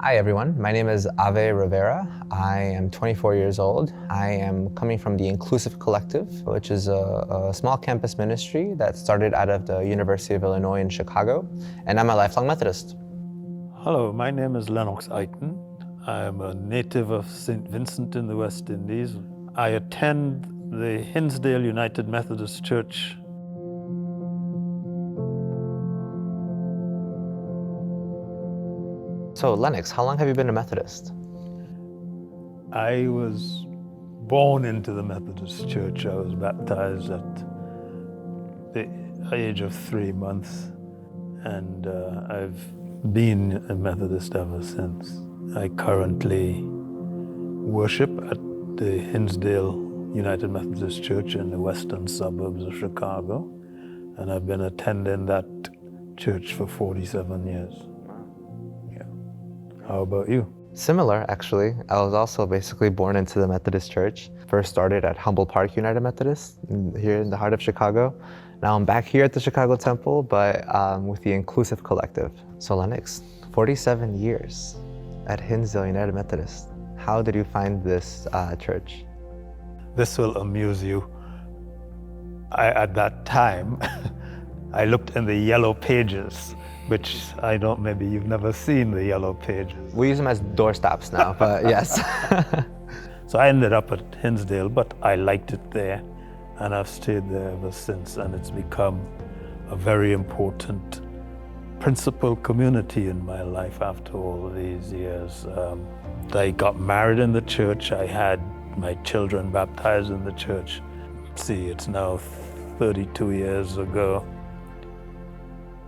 Hi everyone, my name is Ave Rivera. I am 24 years old. I am coming from the Inclusive Collective, which is a small campus ministry that started out of the University of Illinois in Chicago, and I'm a lifelong Methodist. Hello, my name is Lennox. I'm a native of St. Vincent in the West Indies. I attend the Hinsdale United Methodist Church. So Lennox, how long have you been a Methodist? I was born into the Methodist Church. I was baptized at the age of 3 months, and I've been a Methodist ever since. I currently worship at the Hinsdale United Methodist Church in the western suburbs of Chicago, and I've been attending that church for 47 years. Yeah. How about you? Similar, actually. I was also basically born into the Methodist Church. First started at Humboldt Park United Methodist here in the heart of Chicago. Now I'm back here at the Chicago Temple, but with the Inclusive Collective. So Lennox, 47 years at Hinsdale United Methodist. How did you find this church? This will amuse you. At that time, I looked in the yellow pages, which maybe you've never seen the yellow pages. We use them as doorstops now, but yes. So I ended up at Hinsdale, but I liked it there, and I've stayed there ever since, and it's become a very important principal community in my life after all these years. I got married in the church. I had my children baptized in the church. See, it's now 32 years ago.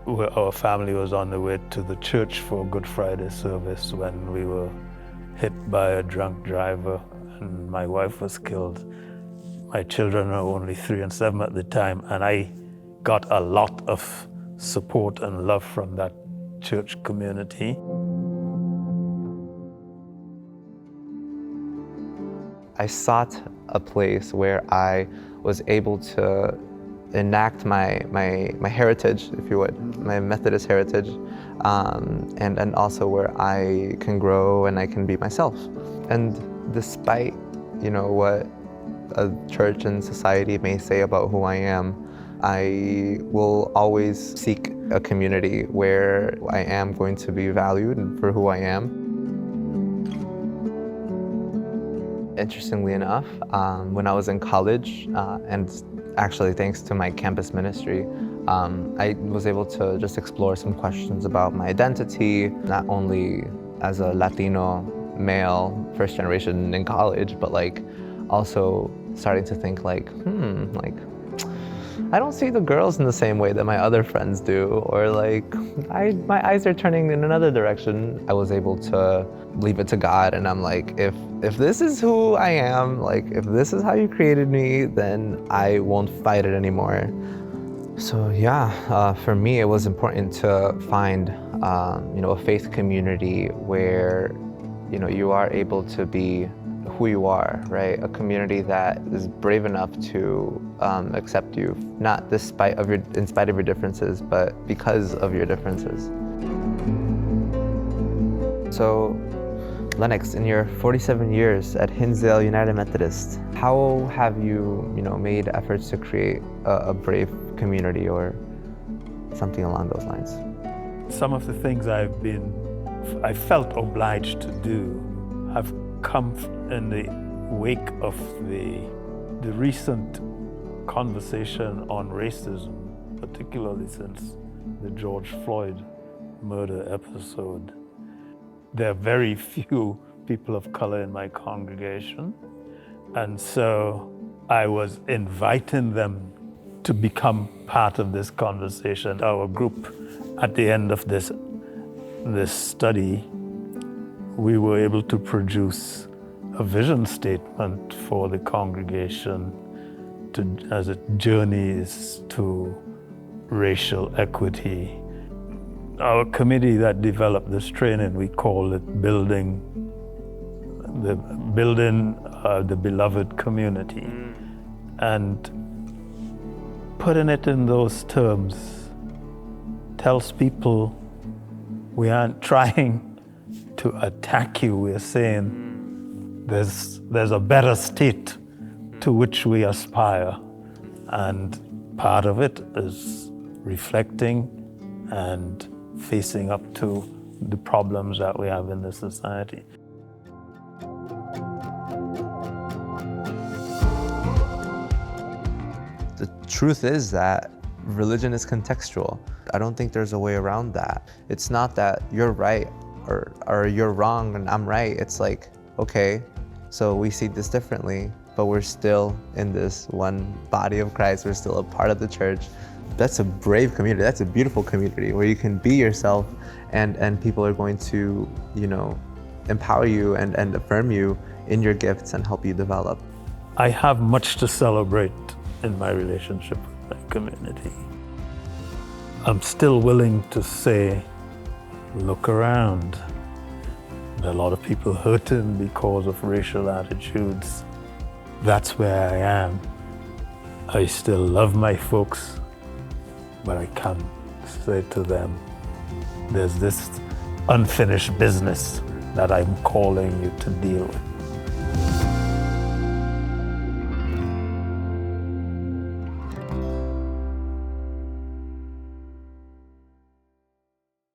Our family was on the way to the church for Good Friday service when we were hit by a drunk driver and my wife was killed. My children were only 3 and 7 at the time, and I got a lot of support and love from that church community. I sought a place where I was able to enact my heritage, if you would, my Methodist heritage, and also where I can grow and I can be myself. And despite, what a church and society may say about who I am, I will always seek a community where I am going to be valued for who I am. Interestingly enough, when I was in college, and actually thanks to my campus ministry, I was able to just explore some questions about my identity, not only as a Latino male, first generation in college, but also starting to think I don't see the girls in the same way that my other friends do, or my eyes are turning in another direction. I was able to leave it to God, and I'm like, if this is who I am, if this is how you created me, then I won't fight it anymore. So yeah, for me it was important to find a faith community where you are able to be who you are, right? A community that is brave enough to accept you, not in spite of your differences, but because of your differences. So, Lennox, in your 47 years at Hinsdale United Methodist, how have you, made efforts to create a brave community or something along those lines? Some of the things I felt obliged to do have come in the wake of the recent conversation on racism, particularly since the George Floyd murder episode. There are very few people of color in my congregation, and so I was inviting them to become part of this conversation. Our group, at the end of this study, we were able to produce a vision statement for the congregation as it journeys to racial equity. Our committee that developed this training, we call it Building the Beloved Community. And putting it in those terms tells people we aren't trying to attack you. We're saying there's a better state to which we aspire. And part of it is reflecting and facing up to the problems that we have in this society. The truth is that religion is contextual. I don't think there's a way around that. It's not that you're right or you're wrong and I'm right. It's like, okay, so we see this differently, but we're still in this one body of Christ. We're still a part of the church. That's a brave community. That's a beautiful community where you can be yourself and people are going to, you know, empower you and affirm you in your gifts and help you develop. I have much to celebrate in my relationship with my community. I'm still willing to say, look around. There are a lot of people hurting because of racial attitudes. That's where I am. I still love my folks, but I can't say to them, there's this unfinished business that I'm calling you to deal with.